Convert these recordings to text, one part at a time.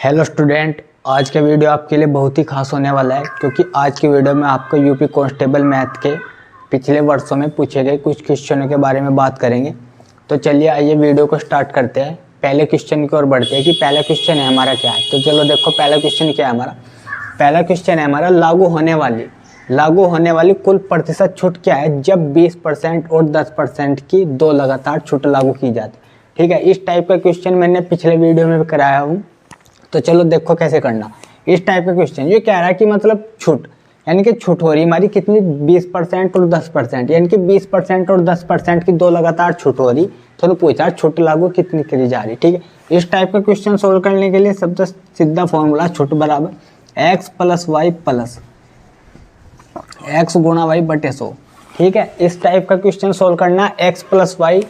Hello student, आज का video आपके लिए बहुत ही खास होने वाला है क्योंकि आज की वीडियो में आपको यूपी कांस्टेबल मैथ के पिछले वर्षों में पूछे गए कुछ क्वेश्चनों के बारे में बात करेंगे। तो चलिए आइए वीडियो को स्टार्ट करते हैं। पहले क्वेश्चन की ओर बढ़ते हैं कि पहला क्वेश्चन है हमारा क्या है। तो चलो देखो पहला क्वेश्चन क्या है हमारा। पहला क्वेश्चन है हमारा लागू होने वाली कुल प्रतिशत छूट क्या है जब 20% और 10% की दो लगातार छूट लागू की जाती है। ठीक है, इस टाइप का क्वेश्चन मैंने पिछले वीडियो में भी कराया हूँ। तो चलो देखो कैसे करना। इस टाइप का क्वेश्चन ये कह रहा है कि मतलब छूट यानी कि छूट हो रही हमारी कितनी 20% और 10%, यानी कि 20% और 10% की दो लगातार छूट हो रही। तो पूछा छूट लागू कितनी करी जा रही। ठीक है, इस टाइप का क्वेश्चन सोल्व करने के लिए सबसे सीधा फॉर्मूला छूट बराबर X plus Y plus X गुणा वाई बटे 100। ठीक है, इस टाइप का क्वेश्चन सोल्व करना X plus Y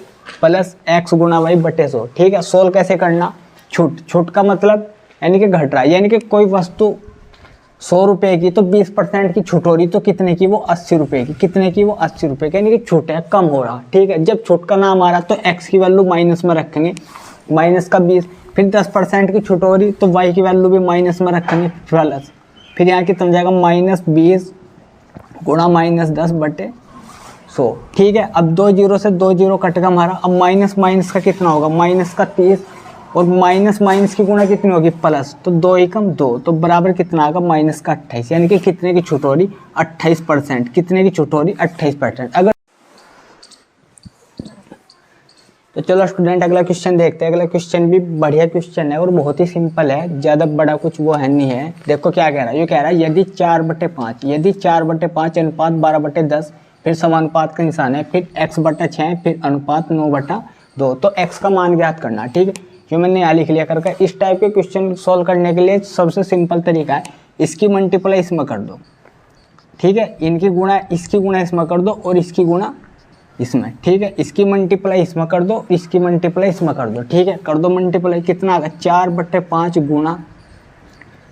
plus X गुणा वाई बटे 100। ठीक है, सोल्व कैसे करना। छूट का मतलब यानी कि घट रहा है, यानी कि कोई वस्तु 100 रुपये की तो 20% की छूट हो रही तो कितने की वो 80 रुपये की, कितने की वो 80 रुपये की, यानी कि छूट है कम हो रहा। ठीक है, जब छूट का नाम आ रहा तो एक्स की वैल्यू माइनस में रखेंगे, माइनस का 20, फिर 10% की छूट हो रही तो वाई की वैल्यू भी माइनस में रखेंगे प्लस, फिर यहाँ कितना जाएगा -20 गुणा -10 बटे 100। ठीक है, अब 2 जीरो से 2 जीरो कटेगा हमारा। अब माइनस का कितना होगा, माइनस का 30 और माइनस की गुणा कितनी होगी प्लस, तो 2 एकम 2 तो बराबर कितना आएगा माइनस का 28, यानी कि कितने की छूट हो रही 28%। कितने की छूट हो रही 28%। अगर तो चलो स्टूडेंट अगला क्वेश्चन देखते हैं। अगला क्वेश्चन भी बढ़िया क्वेश्चन है और बहुत ही सिंपल है, ज़्यादा बड़ा कुछ वो है नहीं है। देखो क्या कह रहा है, ये कह रहा है यदि 4/5 अनुपात 12/10 फिर समानुपात का निशान है, फिर x/6 फिर अनुपात 9/2 तो x का मान ज्ञात करना। ठीक है, जो मैंने यहाँ लिख लिया करके। इस टाइप के क्वेश्चन सॉल्व करने के लिए सबसे सिंपल तरीका है इसकी मल्टीप्लाई इसमें कर दो। ठीक है, इसकी गुणा इसमें कर दो और इसकी गुणा इसमें। ठीक है, इसकी मल्टीप्लाई इसमें कर दो, इसकी मल्टीप्लाई इसमें कर दो। ठीक है, कर दो मल्टीप्लाई, कितना आएगा 4/5 गुणा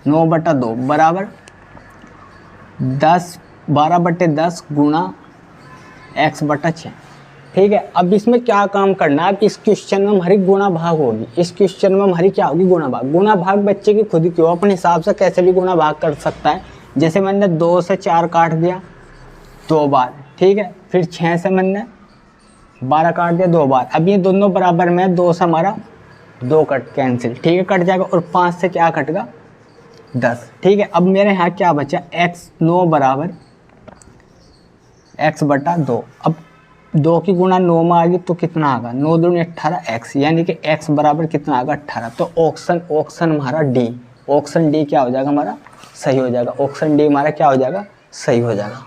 9/2 बराबर 12/10 गुणा x/6। ठीक है, अब इसमें क्या काम करना है। अब इस क्वेश्चन में हमारी गुणा भाग होगी, इस क्वेश्चन में हमारी क्या होगी गुणा भाग बच्चे की खुद की हो, अपने हिसाब से कैसे भी गुणा भाग कर सकता है। जैसे मैंने 2 से 4 काट दिया 2 बार। ठीक है, फिर 6 से मैंने 12 काट दिया 2 बार। अब ये दोनों बराबर में 2 से हमारा 2 कट कैंसिल। ठीक है, कट जाएगा और 5 से क्या कटेगा 10। ठीक है, अब मेरे यहाँ क्या बचा x 9 बराबर x/2। अब 2 की गुणा 9 में आ गई तो कितना आएगा 9 दूनी 18 x, यानी कि x बराबर कितना आएगा 18। तो ऑप्शन हमारा डी, ऑप्शन डी क्या हो जाएगा हमारा सही हो जाएगा। ऑप्शन डी हमारा क्या हो जाएगा सही हो जाएगा।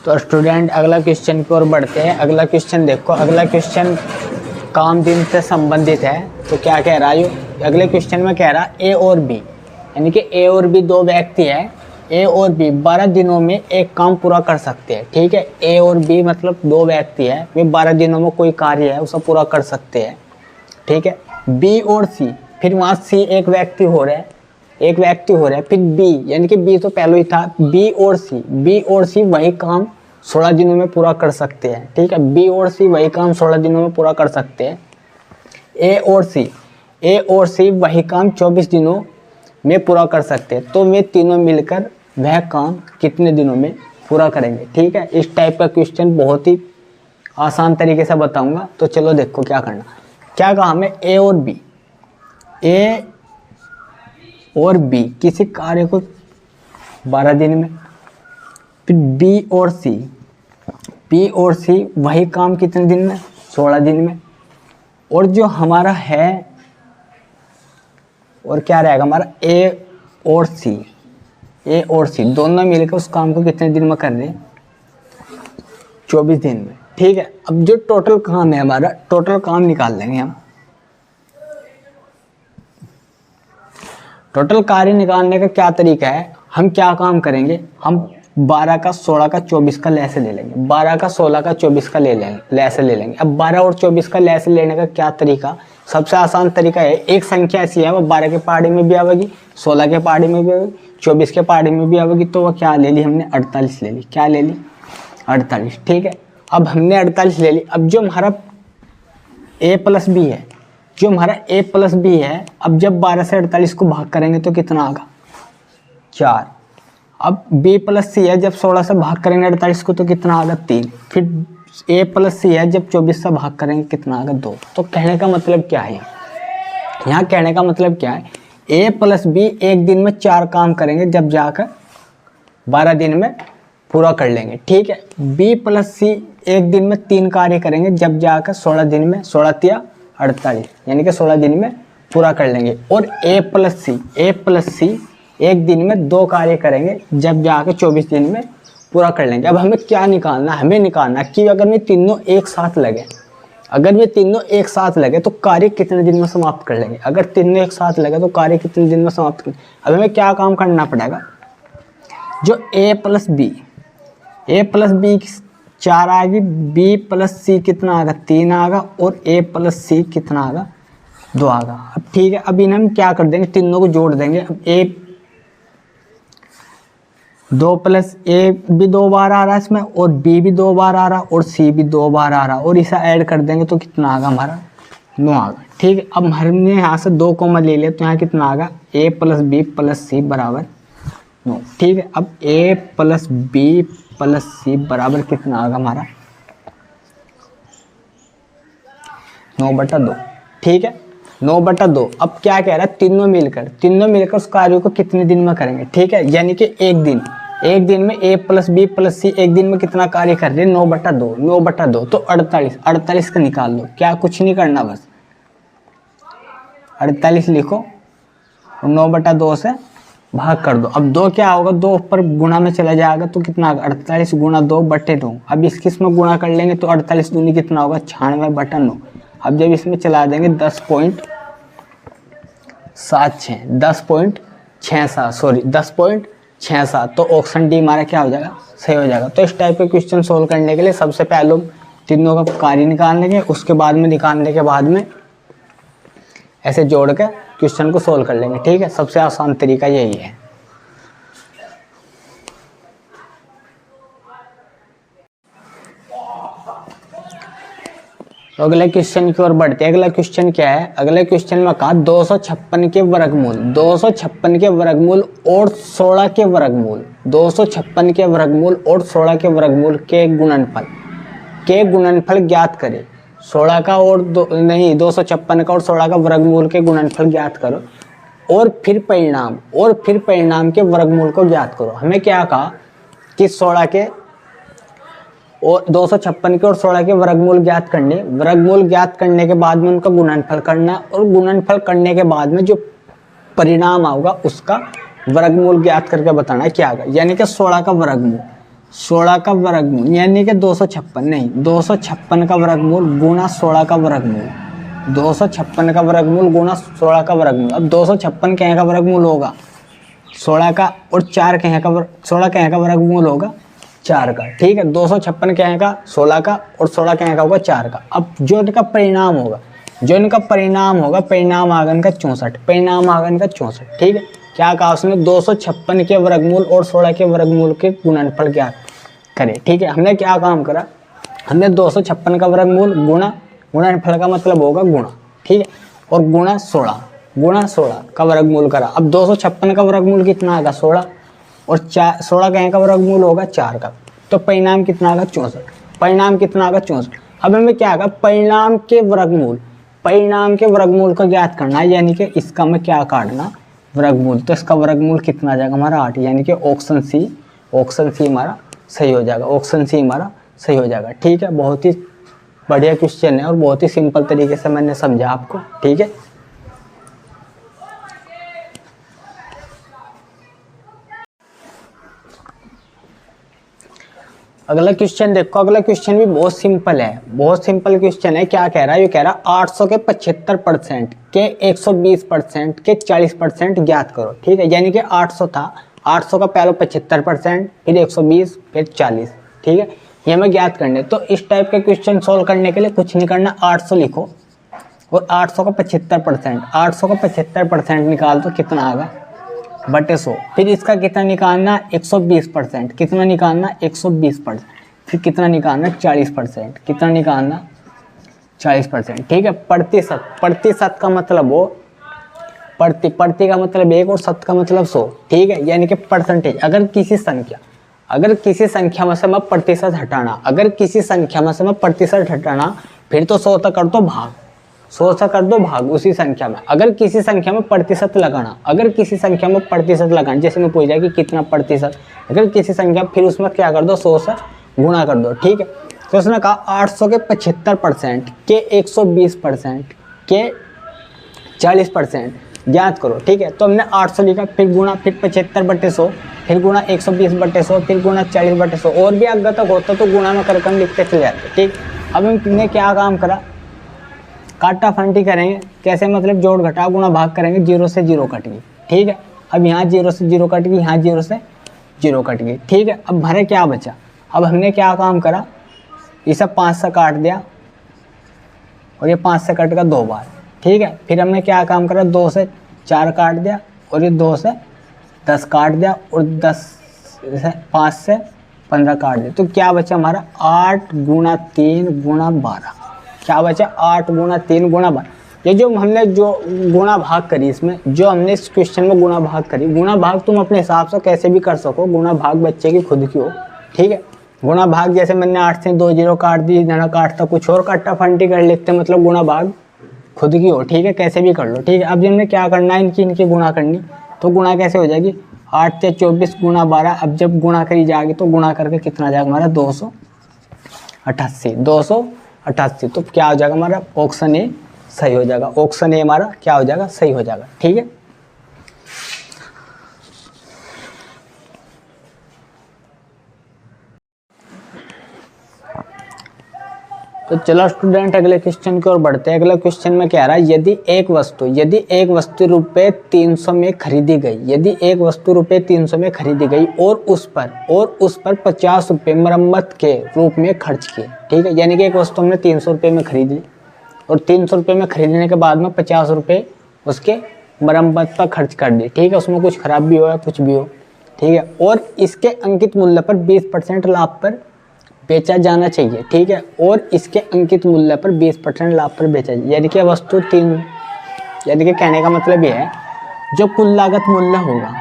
तो स्टूडेंट अगला क्वेश्चन की ओर बढ़ते हैं। अगला क्वेश्चन देखो, अगला क्वेश्चन काम दिन से संबंधित है। तो क्या कह रहा है अगले क्वेश्चन में, कह रहा है ए और बी, यानी कि ए और बी दो व्यक्ति है, ए और बी 12 दिनों में एक काम पूरा कर सकते हैं। ठीक है, ए और बी मतलब दो व्यक्ति है, वे 12 दिनों में कोई कार्य है उसे पूरा कर सकते हैं। ठीक है, बी और सी, फिर वहाँ सी एक व्यक्ति हो रहा है, फिर बी, यानी कि बी तो पहले ही था, बी और सी वही काम 16 दिनों में पूरा कर सकते हैं। ठीक है, बी और सी वही काम 16 दिनों में पूरा कर सकते हैं। ए और सी वही काम 24 दिनों में पूरा कर सकते हैं। तो वे तीनों मिलकर वह काम कितने दिनों में पूरा करेंगे। ठीक है, इस टाइप का क्वेश्चन बहुत ही आसान तरीके से बताऊंगा। तो चलो देखो क्या करना। क्या कहा हमें ए और बी किसी कार्य को 12 दिन में, फिर बी और सी वही काम कितने दिन में 16 दिन में, और जो हमारा है और क्या रहेगा हमारा ए और सी दोनों मिलकर उस काम को कितने दिन में कर रहे 24 दिन में। ठीक है, अब जो टोटल काम है हमारा, टोटल काम निकाल लेंगे हम। टोटल कार्य निकालने का क्या तरीका है, हम क्या काम करेंगे, हम 12 का 16 का 24 का लैसे ले लेंगे, 12 का 16 का 24 का लैसे ले लेंगे। अब 12 और 24 का लैसे लेने का क्या तरीका, सबसे आसान तरीका है, एक संख्या ऐसी है वो 12 के पहाड़ी में भी आवेगी, 16 के पहाड़ी में भी आवेगी, 24 के पहाड़ी में भी आवेगी, तो वो क्या ले ली हमने 48 ले ली। क्या ले ली 48। ठीक है, अब हमने 48 ले ली। अब जो हमारा a प्लस बी है, जो हमारा a प्लस बी है, अब जब 12 से 48 को भाग करेंगे तो कितना आएगा 4। अब b प्लस सी है, जब 16 से भाग करेंगे 48 को तो कितना आएगा 3। फिर a प्लस सी है, जब 24 से भाग करेंगे कितना आएगा 2। तो कहने का मतलब क्या है, यहाँ कहने का मतलब क्या है, a प्लस बी एक दिन में 4 काम करेंगे, जब जाकर 12 दिन में पूरा कर लेंगे। ठीक है, b प्लस सी एक दिन में 3 कार्य करेंगे, जब जाकर 16 दिन में 16 तिया 48 यानी कि 16 दिन में पूरा कर लेंगे। और a प्लस सी एक दिन में 2 कार्य करेंगे, जब जाकर 24 दिन में पूरा कर लेंगे। अब हमें क्या निकालना, हमें निकालना कि अगर ये तीनों एक साथ लगे, अगर ये तीनों एक साथ लगे तो कार्य कितने दिन में समाप्त कर लेंगे। अगर तीनों एक साथ लगे तो कार्य कितने दिन में समाप्त कर। अब हमें क्या काम करना पड़ेगा, जो a प्लस बी 4 आएगी, b प्लस सी कितना आएगा 3 आएगा, और a प्लस सी कितना आएगा 2 आएगा। अब ठीक है, अब इन्हें हम क्या कर देंगे, तीनों को जोड़ देंगे। अब a 2 प्लस a भी 2 बार आ रहा है इसमें, और b भी 2 बार आ रहा, और c भी 2 बार आ रहा, और इसे ऐड कर देंगे तो कितना आएगा हमारा 9 आएगा। ठीक है, अब हमने यहाँ से 2 कॉमन ले लिया तो यहाँ कितना आएगा a प्लस बी प्लस सी बराबर 9। ठीक है, अब a प्लस बी प्लस सी बराबर कितना आएगा हमारा 9/2। ठीक है, 9/2। अब क्या कह रहा है, तीनों मिलकर उस कार्य को कितने दिन में करेंगे। ठीक है, यानी कि एक दिन में a प्लस बी प्लस सी एक दिन में कितना कार्य कर रहे हैं 9/2 तो 48 का निकाल लो। क्या कुछ नहीं करना, बस 48 लिखो और 9/2 से भाग कर दो। अब 2 क्या होगा, 2 ऊपर गुणा में चला जाएगा तो कितना होगा 48 गुणा 2/9। अब इसमें गुणा कर लेंगे तो 48 दूनी कितना होगा 96/9। अब जब इसमें चला देंगे 10.67 तो ऑप्शन डी हमारा क्या हो जाएगा, सही हो जाएगा। तो इस टाइप के क्वेश्चन सोल्व करने के लिए सबसे पहले तीनों का कार्य निकाल लेंगे, उसके बाद में निकालने के बाद में ऐसे जोड़ के क्वेश्चन को सोल्व कर लेंगे। ठीक है, सबसे आसान तरीका यही है। तो अगले क्वेश्चन की ओर बढ़ते हैं। अगला क्वेश्चन क्या है, अगले क्वेश्चन में कहा 256 के वर्गमूल और 16 के वर्गमूल 256 के वर्गमूल और 16 के वर्गमूल के गुणनफल ज्ञात करें। 16 का और 256 का और 16 का वर्गमूल के गुणनफल ज्ञात करो, और फिर परिणाम के वर्गमूल को ज्ञात करो। हमें क्या कहा कि 16 के और 256 के और 16 के वर्गमूल ज्ञात करने के बाद में उनका गुणनफल करना, और गुणनफल करने के बाद में जो परिणाम आएगा उसका वर्गमूल ज्ञात करके बताना है क्या आएगा। यानी कि 16 का वर्गमूल यानी कि 256 का वर्गमूल गुणा 16 का वर्गमूल, 256 का वर्गमूल गुणा 16 का वर्गमूल। अब 256 कहीं का वर्गमूल होगा 16 का, और 16 कहीं का वर्गमूल होगा 4 का। ठीक है, 256 कहीं का 16 का, और 16 कहीं का होगा 4 का। अब जो इनका परिणाम होगा परिणाम आगन का 64। ठीक है, क्या कहा उसने 256 के वर्गमूल और 16 के वर्गमूल के गुणनफल ज्ञात करें। ठीक है, हमने क्या काम करा, हमने 256 का वर्गमूल गुणनफल का मतलब होगा गुणा। ठीक है, और गुणा 16 का वर्गमूल करा। अब 256 का वर्गमूल कितना आएगा 16, और 16 कहीं का वर्गमूल होगा 4 का, तो परिणाम कितना आएगा 64। अब हमें क्या आएगा, परिणाम के वर्गमूल को ज्ञात करना है, यानी कि इसका में क्या काटना वर्गमूल, तो इसका वर्गमूल कितना आ जाएगा हमारा 8, यानी कि ऑप्शन सी हमारा सही हो जाएगा। ठीक है, बहुत ही बढ़िया क्वेश्चन है और बहुत ही सिंपल तरीके से मैंने समझा आपको। ठीक है, अगला क्वेश्चन देखो। अगला क्वेश्चन भी बहुत सिंपल क्वेश्चन है। क्या कह रहा है, ये कह रहा है 800 के 75% के 120% के 40% ज्ञात करो। ठीक है, यानी कि 800 था, 800 का पहले 75%, फिर 120, फिर 40। ठीक है, ये हमें ज्ञात करने। तो इस टाइप के क्वेश्चन सोल्व करने के लिए कुछ नहीं करना, 800 लिखो और 800 का 75% निकाल दो, कितना आएगा बटे 100। फिर इसका कितना निकालना 120%, कितना निकालना 120%। फिर कितना निकालना, 40%। कितना निकालना, 40%। ठीक है, प्रतिशत, प्रतिशत का मतलब वो प्रति का मतलब 1 और शत का मतलब 100। ठीक है, यानी कि परसेंटेज। अगर किसी संख्या में से मैं प्रतिशत हटाना, फिर तो 100 तक कर दो भाग, 100 से कर दो भाग उसी संख्या में। अगर किसी संख्या में प्रतिशत लगाना, जैसे मैं पूछ जाए कि कितना प्रतिशत, अगर किसी संख्या, फिर उसमें क्या कर दो, 100 से गुणा कर दो। ठीक है, तो उसने कहा 800 के 75% के 120% के 40% ज्ञात करो। ठीक है, तो हमने 800 लिखा, फिर गुणा, फिर 75/100, फिर गुणा 120/100, फिर गुणा 40/100। और भी आगे तक होता तो गुणा में करके हम लिखते चले जाते। ठीक, अब हमने क्या काम करा, काटा फंटी करेंगे। कैसे, मतलब जोड़ घटा गुणा भाग करेंगे, 0 से 0 कट गई। ठीक है, अब यहाँ 0 से 0 कट गई, यहाँ 0 से 0 कट गई। ठीक है, अब भरे क्या बचा, अब हमने क्या काम करा, इसे 5 से काट दिया और ये 5 से कट का 2 बार। ठीक है, फिर हमने क्या काम करा, 2 से 4 काट दिया और ये 2 से 10 काट दिया और 5 से 15 काट दिया। तो क्या बचा हमारा, 8 × 3 × 12। क्या बचा, 8 × 3 × 12। ये जो हमने जो गुणा भाग करी, इसमें जो हमने इस क्वेश्चन में गुणा भाग करी, गुणा भाग तुम अपने हिसाब से कैसे भी कर सको, गुणा भाग बच्चे की खुद की हो। ठीक है, गुणा भाग जैसे मैंने 8 से 2 0 काट दी, ना काटता कुछ और काटा फंटी कर लेते, मतलब गुणा भाग खुद की हो। ठीक है, कैसे भी कर लो। ठीक है, अब हमने क्या करना है, इनकी गुणा करनी। तो गुणा कैसे हो जाएगी, 8 से 24 × 12। अब जब गुणा करी जाएगी तो गुणा करके कितना जाएगा हमारा, 288। 288। तो क्या हो जाएगा हमारा, ऑप्शन ए सही हो जाएगा। ऑप्शन ए हमारा क्या हो जाएगा, सही हो जाएगा। ठीक है, तो चलो स्टूडेंट अगले क्वेश्चन की ओर बढ़ते हैं। अगले क्वेश्चन में क्या रहा है, यदि एक वस्तु रुपए 300 में खरीदी गई, यदि एक वस्तु रुपए 300 में खरीदी गई और उस पर 50 रुपये मरम्मत के रूप में खर्च किए। ठीक है, यानी कि एक वस्तु हमने 300 रुपये में खरीदी और 300 रुपये में खरीदने के बाद में 50 रुपये उसके मरम्मत पर खर्च कर दी। ठीक है, उसमें कुछ खराब भी हो या कुछ भी हो। ठीक है, और इसके अंकित मूल्य पर 20% लाभ पर बेचा जाना चाहिए। ठीक है, और इसके अंकित मूल्य पर 20% लाभ पर बेचा जाए, यानी कि वस्तु 3, यानी कि कहने का मतलब ये है, जो कुल लागत मूल्य होगा,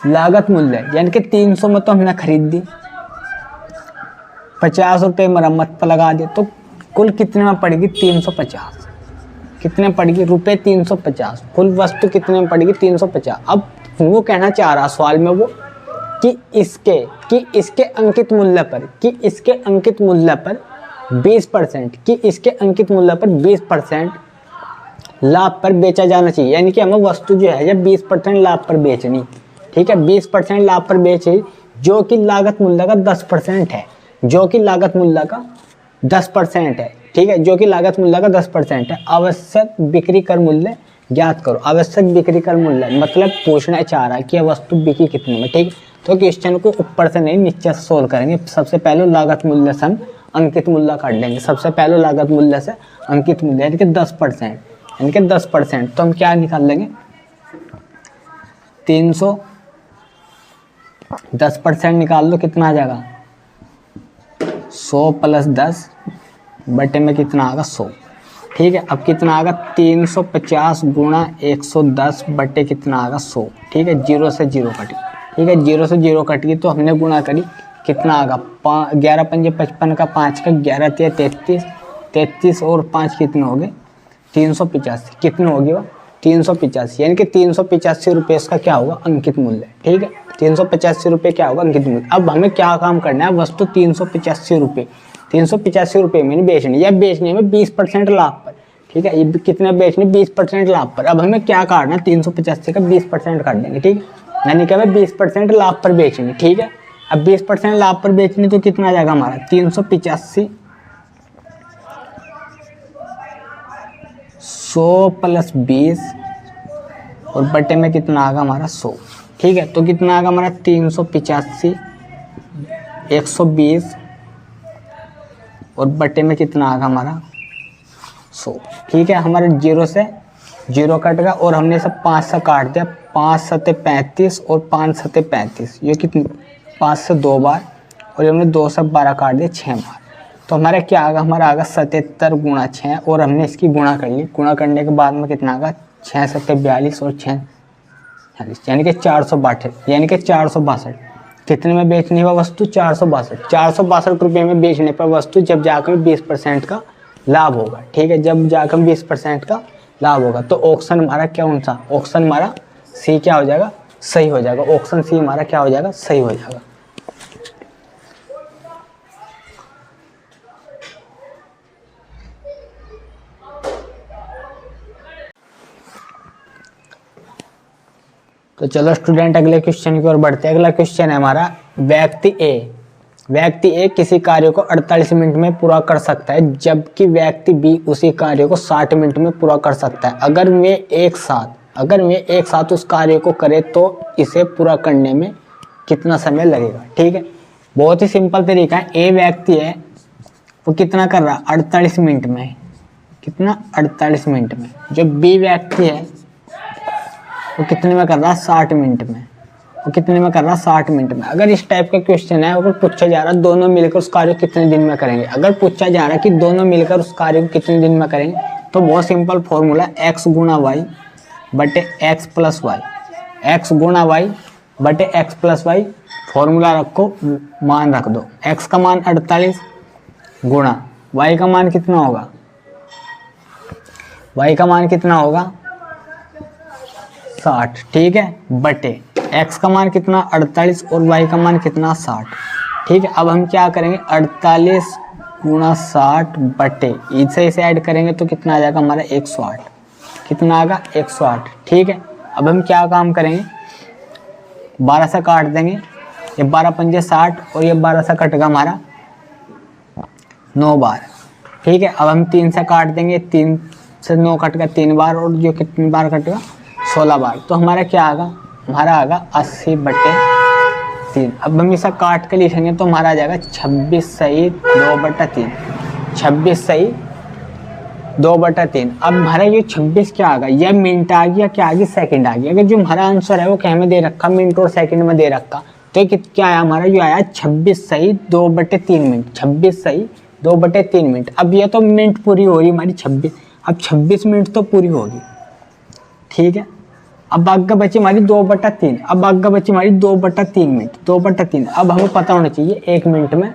लागत मूल्य यानी कि 300 में तो हमने खरीद दी, 50 रुपये मरम्मत पर लगा दिए, तो कुल कितने में पड़ेगी, 350। कितने पड़ेगी, रुपये 350। कुल वस्तु कितने में पड़ेगी, 350। अब वो कहना चाह रहा सवाल में वो कि इसके अंकित मूल्य पर 20% लाभ पर बेचा जाना चाहिए। यानी कि हमें वस्तु जो है 20% लाभ पर बेचनी। ठीक है, 20% लाभ पर बेचे, जो कि लागत मूल्य का 10% है, जो कि लागत मूल्य का 10% है। ठीक है, जो कि लागत मूल्य का 10% है। आवश्यक बिक्री कर मूल्य ज्ञात करो। आवश्यक बिक्री कर मूल्य मतलब पूछना चाह रहा है कि वस्तु बिकी कितने में। ठीक, तो क्वेश्चन को ऊपर से नहीं नीचे से सोल्व करेंगे। सबसे पहले लागत मूल्य से हम अंकित मूल्य काट लेंगे। सबसे पहले लागत मूल्य से अंकित मूल्य यानी कि 10%, यानी कि 10%। तो हम क्या निकाल लेंगे, 300 10% निकाल लो, कितना आ जाएगा, 100 + 10 बटे में कितना आएगा, 100। ठीक है, अब कितना आएगा, 350 × 110 बटे कितना आएगा, 100। ठीक है, 0 से 0 कटी। ठीक है, 0 से 0 कट गई तो हमने गुणा करी, कितना आएगा, 11 × 5 = 55 का 5 का 11 × 33, 33 और 5 कितने हो गए, 385। कितने हो गए वो, 385। यानी कि 385 रुपये इसका क्या होगा, अंकित मूल्य। ठीक है, 385 रुपये क्या होगा, अंकित मूल्य। अब हमें क्या काम करना है, वस्तु 385 रुपये में बेचनी, या बेचने में 20% लाभ पर। ठीक है, ये कितने बेचने, 20% लाभ पर। अब हमें क्या काटना, 385 का 20% काट देंगे। ठीक है, यानी कि हमें 20% लाभ पर बेचनी। ठीक है, अब 20% लाभ पर बेचनी तो कितना आ जाएगा हमारा, 385 100 + 20 और बटे में कितना आएगा हमारा, 100। ठीक है, तो कितना आएगा हमारा, 385 120 और बटे में कितना आएगा हमारा, 100। ठीक है, हमारे 0 से जीरो कट गया और हमने सब 5 से काट दिया, 5 सते 35 और 5 सते 35, ये कितनी 5 से 2 बार और ये हमने 2 से 12 काट दिया 6 बार। तो हमारा क्या आगा, हमारा आगा 77 गुणा 6 और हमने इसकी गुणा कर ली। गुणा करने के बाद में कितना आगा 6 सते 42 और 6 40, यानी कि 462, यानी कि 462। कितने में बेचनी है वस्तु 462, 462 रुपये में बेचने पर वस्तु जब जाकर 20% का लाभ होगा। ठीक है, जब जाकर 20% का लाभ होगा। तो ऑप्शन हमारा क्या कौन सा, ऑप्शन हमारा सी क्या हो जाएगा, सही हो जाएगा। ऑप्शन सी हमारा क्या हो जाएगा, सही हो जाएगा। तो चलो स्टूडेंट अगले क्वेश्चन की ओर बढ़ते हैं। अगला क्वेश्चन है हमारा, व्यक्ति ए किसी कार्य को 48 मिनट में पूरा कर सकता है जबकि व्यक्ति बी उसी कार्य को 60 मिनट में पूरा कर सकता है। अगर वे एक साथ उस कार्य को करें तो इसे पूरा करने में कितना समय लगेगा। ठीक है, बहुत ही सिंपल तरीका है। ए व्यक्ति है वो कितना कर रहा है 48 मिनट में, कितना 48 मिनट में। जो बी व्यक्ति है वो कितने में कर रहा है 60 मिनट में, वो कितने में कर रहा है 60 मिनट में। अगर इस टाइप का क्वेश्चन है, अगर पूछा जा रहा है दोनों मिलकर उस कार्य को कितने दिन में करेंगे, अगर पूछा जा रहा है कि दोनों मिलकर उस कार्य को कितने दिन में करेंगे, तो बहुत सिंपल फॉर्मूला x गुणा वाई बटे एक्स प्लस वाई, एक्स गुणा वाई बटे एक्स प्लस वाई फॉर्मूला रखो, मान रख दो। x का मान 48 गुणा y का मान कितना होगा, y का मान कितना होगा 60। ठीक है, बटे x का मान कितना 48 और y का मान कितना 60। ठीक है, अब हम क्या करेंगे 48 गुणा 60 बटे इसे ऐड करेंगे तो कितना आ जाएगा हमारा 108, कितना आएगा 108। ठीक है, अब हम क्या काम करेंगे 12 से काट देंगे, ये 12 पंजे 60 और ये 12 से कटेगा हमारा 9 बार। ठीक है, अब हम 3 से काट देंगे, 3 से 9 कट गया 3 बार और जो कितनी बार कटेगा 16 बार। तो हमारा क्या आएगा, हमारा आएगा 80 बटे 3। अब हम इसे काट के लिखेंगे तो हमारा आ जाएगा 26 सही 2 बटा 3, 26 सही 2 बटा 3। अब हमारा ये 26 क्या आ गया, यह मिनट आ गया, क्या आ गई सेकंड आ गई। अगर जो हमारा आंसर है वो क्या में दे रखा, मिनट और सेकंड में दे रखा, तो क्या आया हमारा, जो आया 26 सही 2 बटे 3 मिनट, 26 सही 2 बटे 3 मिनट। अब ये तो मिनट पूरी हो रही हमारी 26, अब 26 मिनट तो पूरी होगी। ठीक है, अब आगे बची हमारी 2 बटा 3, अब आगे बची हमारी 2 बटा 3 मिनट, 2 बटा 3। अब हमें पता होना चाहिए 1 मिनट में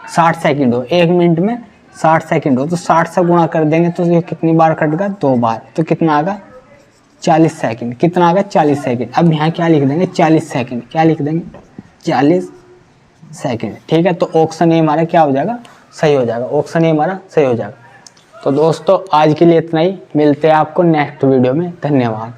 60 सेकंड हो, 1 मिनट में 60 सेकंड हो, तो 60 से गुणा कर देंगे तो ये कितनी बार कटेगा 2 बार, तो कितना आएगा 40 सेकंड, कितना आएगा 40 सेकंड। अब यहाँ क्या लिख देंगे 40 सेकंड, क्या लिख देंगे 40 सेकंड। ठीक है, तो ऑप्शन ए हमारा क्या हो जाएगा, सही हो जाएगा। ऑप्शन ए हमारा सही हो जाएगा। तो दोस्तों आज के लिए इतना ही, मिलते हैं आपको नेक्स्ट वीडियो में, धन्यवाद।